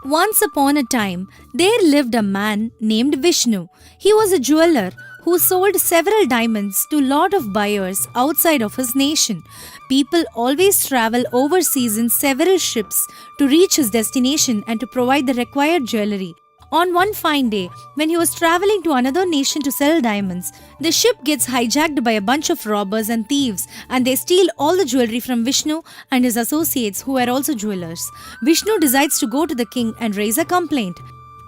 Once upon a time, there lived a man named Vishnu. He was a jeweler who sold several diamonds to a lot of buyers outside of his nation. People always travel overseas in several ships to reach his destination and to provide the required jewelry. On one fine day, when he was traveling to another nation to sell diamonds, the ship gets hijacked by a bunch of robbers and thieves, and they steal all the jewelry from Vishnu and his associates who were also jewelers. Vishnu decides to go to the king and raise a complaint.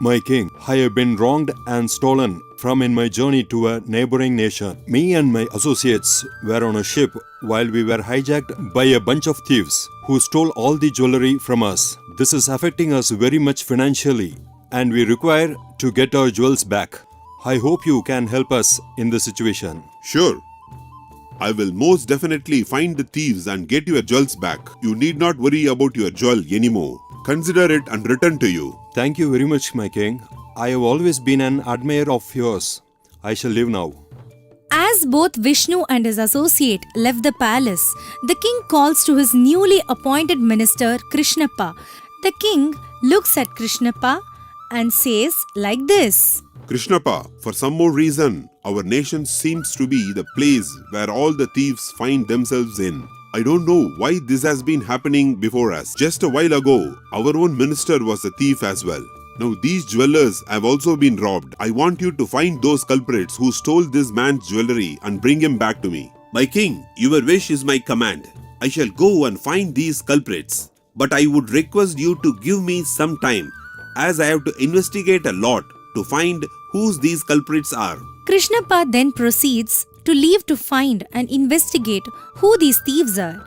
My king, I have been wronged and stolen from in my journey to a neighboring nation. Me and my associates were on a ship while we were hijacked by a bunch of thieves who stole all the jewelry from us. This is affecting us very much financially, and we require to get our jewels back. I hope you can help us in this situation. Sure. I will most definitely find the thieves and get your jewels back. You need not worry about your jewel anymore. Consider it and return to you. Thank you very much, my king. I have always been an admirer of yours. I shall leave now. As both Vishnu and his associate left the palace, the king calls to his newly appointed minister Krishnappa. The king looks at Krishnappa and says like this. Krishnappa, for some more reason, our nation seems to be the place where all the thieves find themselves in. I don't know why this has been happening before us. Just a while ago, our own minister was a thief as well. Now these jewelers have also been robbed. I want you to find those culprits who stole this man's jewelry and bring him back to me. My king, your wish is my command. I shall go and find these culprits. But I would request you to give me some time, as I have to investigate a lot to find who these culprits are. Krishnappa then proceeds to leave to find and investigate who these thieves are.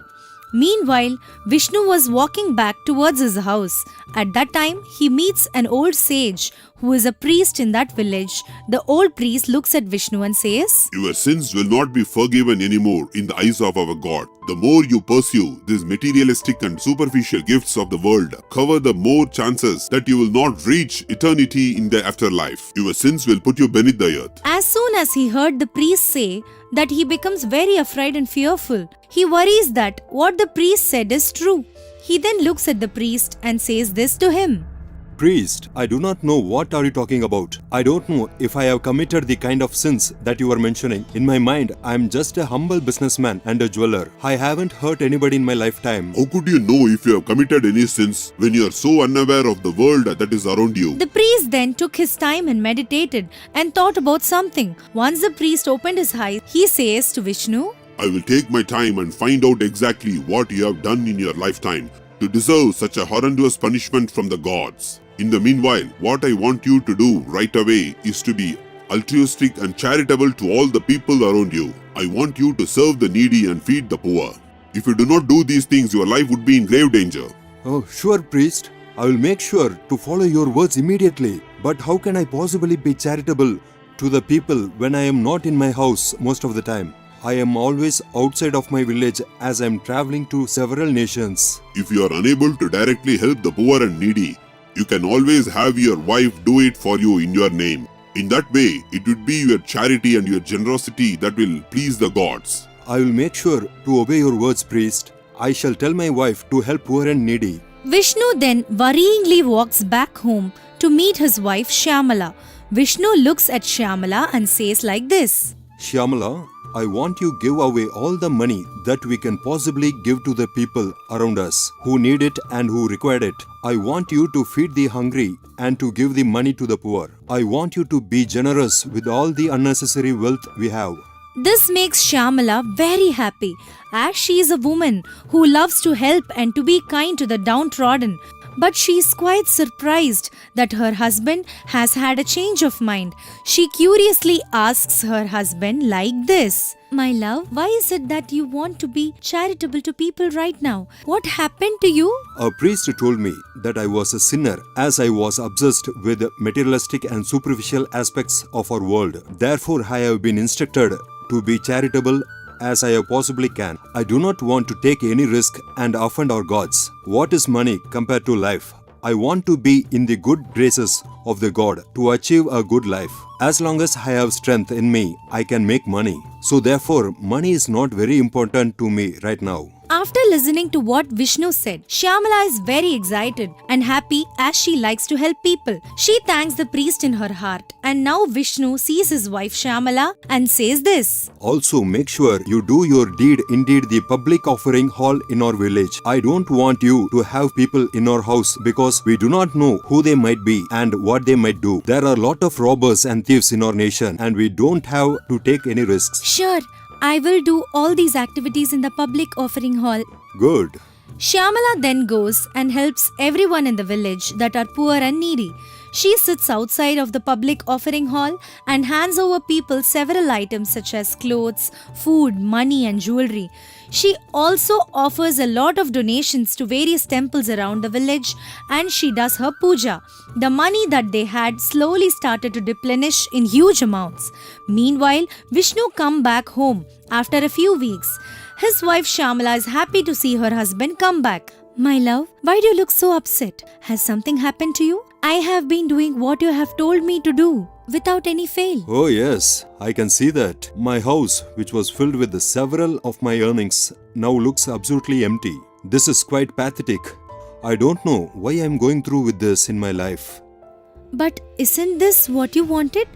Meanwhile, Vishnu was walking back towards his house. At that time, he meets an old sage who is a priest in that village. The old priest looks at Vishnu and says, Your sins will not be forgiven anymore in the eyes of our God. The more you pursue these materialistic and superficial gifts of the world, cover the more chances that you will not reach eternity in the afterlife. Your sins will put you beneath the earth. As soon as he heard the priest say that, he becomes very afraid and fearful. He worries that what the priest said is true. He then looks at the priest and says this to him. Priest, I do not know what are you talking about. I don't know if I have committed the kind of sins that you are mentioning. In my mind, I am just a humble businessman and a jeweler. I haven't hurt anybody in my lifetime. How could you know if you have committed any sins when you are so unaware of the world that is around you? The priest then took his time and meditated and thought about something. Once the priest opened his eyes, he says to Vishnu, I will take my time and find out exactly what you have done in your lifetime to deserve such a horrendous punishment from the gods. In the meanwhile, what I want you to do right away is to be altruistic and charitable to all the people around you. I want you to serve the needy and feed the poor. If you do not do these things, your life would be in grave danger. Oh, sure, priest. I will make sure to follow your words immediately. But how can I possibly be charitable to the people when I am not in my house most of the time? I am always outside of my village as I am traveling to several nations. If you are unable to directly help the poor and needy, you can always have your wife do it for you in your name. In that way, it would be your charity and your generosity that will please the gods. I will make sure to obey your words, priest. I shall tell my wife to help poor and needy. Vishnu then worryingly walks back home to meet his wife Shyamala. Vishnu looks at Shyamala and says like this. Shyamala, I want you to give away all the money that we can possibly give to the people around us who need it and who require it. I want you to feed the hungry and to give the money to the poor. I want you to be generous with all the unnecessary wealth we have. This makes Shyamala very happy, as she is a woman who loves to help and to be kind to the downtrodden. But she is quite surprised that her husband has had a change of mind. She curiously asks her husband like this. My love, why is it that you want to be charitable to people right now? What happened to you? A priest told me that I was a sinner as I was obsessed with materialistic and superficial aspects of our world. Therefore, I have been instructed to be charitable as I possibly can. I do not want to take any risk and offend our gods. What is money compared to life? I want to be in the good graces of the God to achieve a good life. As long as I have strength in me, I can make money. So therefore, money is not very important to me right now. After listening to what Vishnu said, Shyamala is very excited and happy as she likes to help people. She thanks the priest in her heart, and now Vishnu sees his wife Shyamala and says this. Also, make sure you do your deed indeed the public offering hall in our village. I don't want you to have people in our house because we do not know who they might be and what they might do. There are a lot of robbers and thieves in our nation and we don't have to take any risks. Sure, I will do all these activities in the public offering hall. Good. Shyamala then goes and helps everyone in the village that are poor and needy. She sits outside of the public offering hall and hands over people several items such as clothes, food, money and jewelry. She also offers a lot of donations to various temples around the village and she does her puja. The money that they had slowly started to replenish in huge amounts. Meanwhile, Vishnu come back home after a few weeks. His wife Shyamala is happy to see her husband come back. My love, why do you look so upset? Has something happened to you? I have been doing what you have told me to do without any fail. Oh yes, I can see that. My house, which was filled with several of my earnings, now looks absolutely empty. This is quite pathetic. I don't know why I am going through with this in my life. But isn't this what you wanted?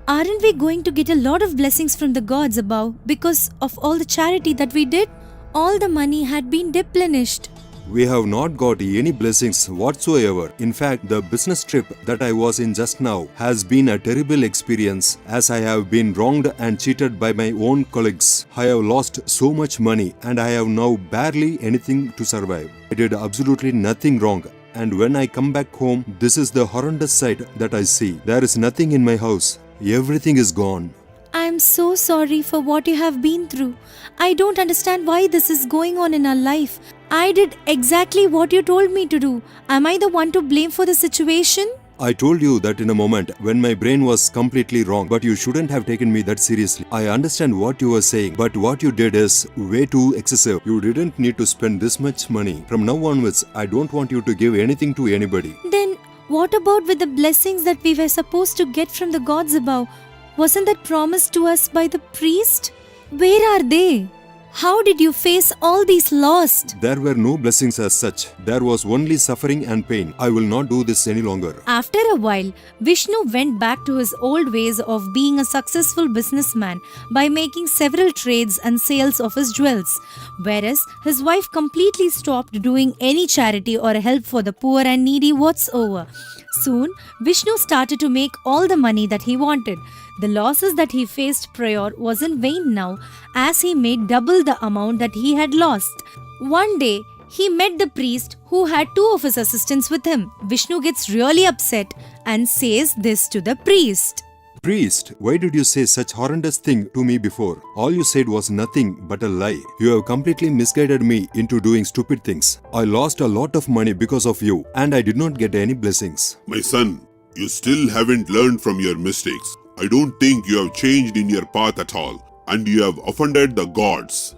Aren't we going to get a lot of blessings from the gods above because of all the charity that we did? All the money had been replenished. We have not got any blessings whatsoever. In fact, the business trip that I was in just now has been a terrible experience as I have been wronged and cheated by my own colleagues. I have lost so much money and I have now barely anything to survive. I did absolutely nothing wrong. And when I come back home, this is the horrendous sight that I see. There is nothing in my house. Everything is gone. I am so sorry for what you have been through. I don't understand why this is going on in our life. I did exactly what you told me to do. Am I the one to blame for the situation? I told you that in a moment when my brain was completely wrong, but you shouldn't have taken me that seriously. I understand what you were saying, but what you did is way too excessive. You didn't need to spend this much money. From now onwards, I don't want you to give anything to anybody. Then what about with the blessings that we were supposed to get from the gods above? Wasn't that promised to us by the priest? Where are they? How did you face all these lost? There were no blessings as such. There was only suffering and pain. I will not do this any longer. After a while, Vishnu went back to his old ways of being a successful businessman by making several trades and sales of his jewels, whereas his wife completely stopped doing any charity or help for the poor and needy whatsoever. Soon, Vishnu started to make all the money that he wanted. The losses that he faced prior was in vain now, as he made double the amount that he had lost. One day, he met the priest who had two of his assistants with him. Vishnu gets really upset and says this to the priest. Priest, why did you say such horrendous thing to me before? All you said was nothing but a lie. You have completely misguided me into doing stupid things. I lost a lot of money because of you, and I did not get any blessings. My son, you still haven't learned from your mistakes. I don't think you have changed in your path at all, and you have offended the gods.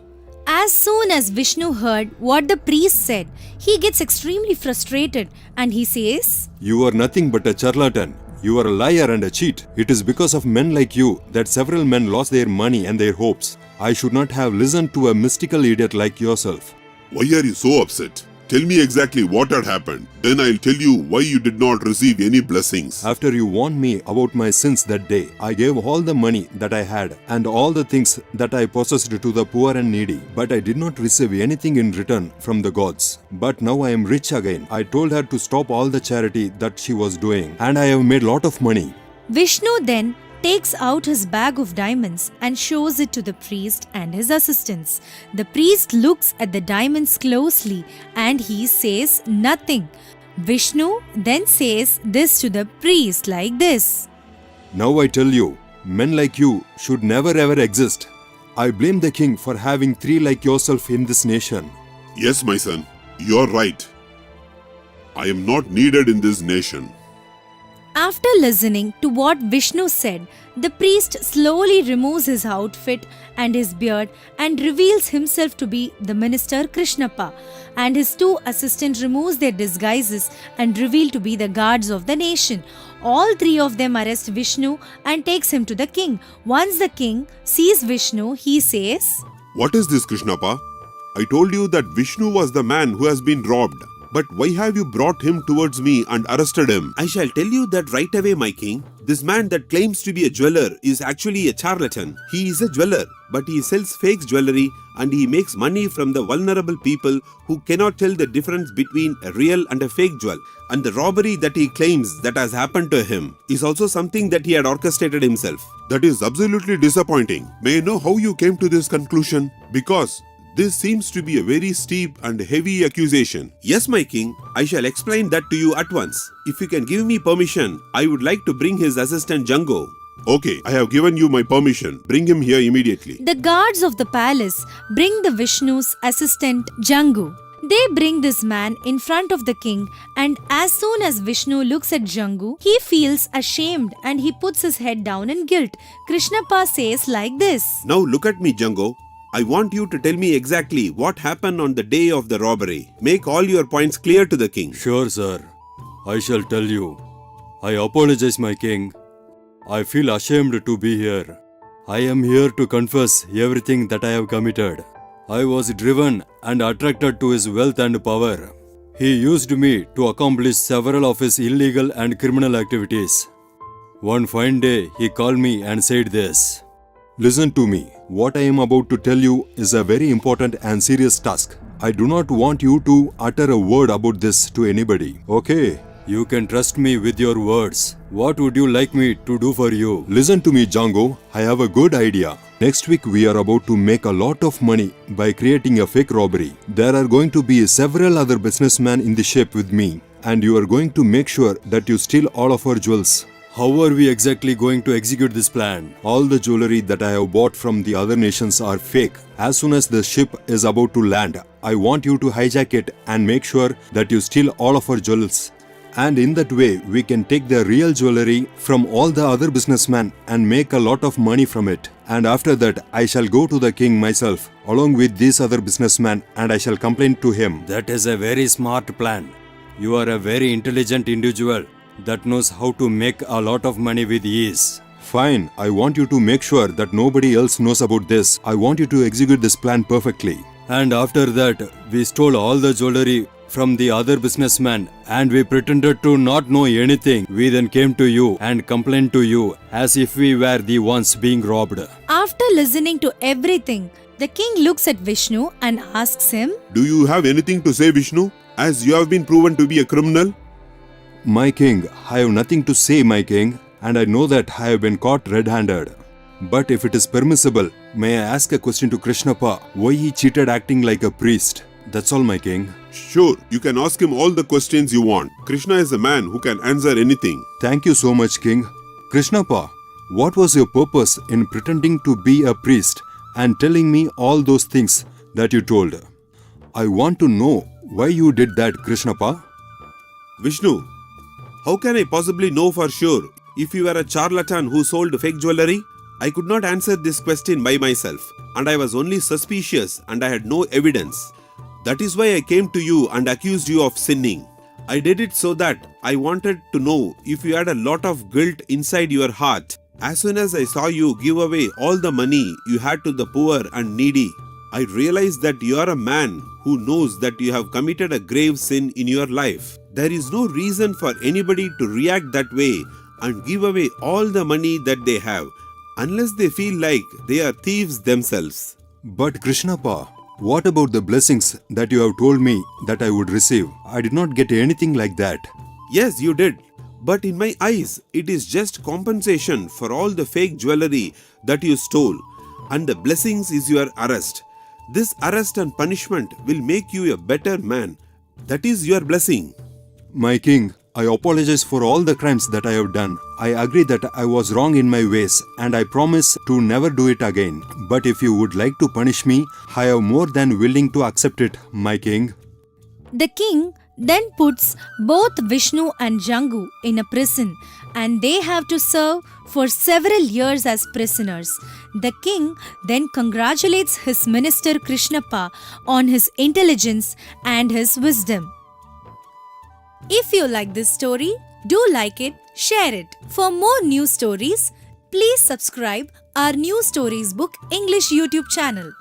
As soon as Vishnu heard what the priest said, he gets extremely frustrated and he says, You are nothing but a charlatan. You are a liar and a cheat. It is because of men like you that several men lost their money and their hopes. I should not have listened to a mystical idiot like yourself. Why are you so upset? Tell me exactly what had happened. Then I'll tell you why you did not receive any blessings. After you warned me about my sins that day, I gave all the money that I had and all the things that I possessed to the poor and needy. But I did not receive anything in return from the gods. But now I am rich again. I told her to stop all the charity that she was doing, and I have made lot of money. Vishnu then takes out his bag of diamonds and shows it to the priest and his assistants. The priest looks at the diamonds closely and he says nothing. Vishnu then says this to the priest like this. Now I tell you, men like you should never ever exist. I blame the king for having three like yourself in this nation. Yes, my son, you're right. I am not needed in this nation. After listening to what Vishnu said, the priest slowly removes his outfit and his beard and reveals himself to be the minister Krishnappa, and his two assistants removes their disguises and reveal to be the guards of the nation. All three of them arrest Vishnu and takes him to the king. Once the king sees Vishnu, he says, What is this, Krishnappa? I told you that Vishnu was the man who has been robbed. But why have you brought him towards me and arrested him? I shall tell you that right away, my king. This man that claims to be a jeweler is actually a charlatan. He is a jeweler, but he sells fake jewelry and he makes money from the vulnerable people who cannot tell the difference between a real and a fake jewel. And the robbery that he claims that has happened to him is also something that he had orchestrated himself. That is absolutely disappointing. May I know how you came to this conclusion? Because this seems to be a very steep and heavy accusation. Yes, my king, I shall explain that to you at once. If you can give me permission, I would like to bring his assistant Django. Okay, I have given you my permission. Bring him here immediately. The guards of the palace bring the Vishnu's assistant Django. They bring this man in front of the king, and as soon as Vishnu looks at Django, he feels ashamed and he puts his head down in guilt. Krishnappa says like this. Now look at me, Django. I want you to tell me exactly what happened on the day of the robbery. Make all your points clear to the king. Sure, sir. I shall tell you. I apologize, my king. I feel ashamed to be here. I am here to confess everything that I have committed. I was driven and attracted to his wealth and power. He used me to accomplish several of his illegal and criminal activities. One fine day, he called me and said this. Listen to me. What I am about to tell you is a very important and serious task. I do not want you to utter a word about this to anybody. Okay? You can trust me with your words. What would you like me to do for you? Listen to me, Django. I have a good idea. Next week we are about to make a lot of money by creating a fake robbery. There are going to be several other businessmen in the ship with me, and you are going to make sure that you steal all of our jewels. How are we exactly going to execute this plan? All the jewelry that I have bought from the other nations are fake. As soon as the ship is about to land, I want you to hijack it and make sure that you steal all of our jewels. And in that way, we can take the real jewelry from all the other businessmen and make a lot of money from it. And after that, I shall go to the king myself, along with these other businessmen, and I shall complain to him. That is a very smart plan. You are a very intelligent individual that knows how to make a lot of money with ease. Fine, I want you to make sure that nobody else knows about this. I want you to execute this plan perfectly. And after that, we stole all the jewelry from the other businessman and we pretended to not know anything. We then came to you and complained to you as if we were the ones being robbed. After listening to everything, the king looks at Vishnu and asks him, Do you have anything to say, Vishnu? As you have been proven to be a criminal? My king, I have nothing to say, my king, and I know that I have been caught red-handed. But if it is permissible, may I ask a question to Krishnappa why he cheated acting like a priest? That's all, my king. Sure, you can ask him all the questions you want. Krishna is a man who can answer anything. Thank you so much, king. Krishnappa, what was your purpose in pretending to be a priest and telling me all those things that you told? I want to know why you did that, Krishnappa. Vishnu, how can I possibly know for sure if you were a charlatan who sold fake jewelry? I could not answer this question by myself, and I was only suspicious and I had no evidence. That is why I came to you and accused you of sinning. I did it so that I wanted to know if you had a lot of guilt inside your heart. As soon as I saw you give away all the money you had to the poor and needy, I realized that you are a man who knows that you have committed a grave sin in your life. There is no reason for anybody to react that way and give away all the money that they have, unless they feel like they are thieves themselves. But Krishnappa, what about the blessings that you have told me that I would receive? I did not get anything like that. Yes, you did. But in my eyes, it is just compensation for all the fake jewelry that you stole. And the blessings is your arrest. This arrest and punishment will make you a better man. That is your blessing. My king, I apologize for all the crimes that I have done. I agree that I was wrong in my ways and I promise to never do it again. But if you would like to punish me, I am more than willing to accept it, my king. The king then puts both Vishnu and Django in a prison and they have to serve for several years as prisoners. The king then congratulates his minister Krishnappa on his intelligence and his wisdom. If you like this story, do like it, share it. For more news stories, please subscribe our New Stories Book English YouTube channel.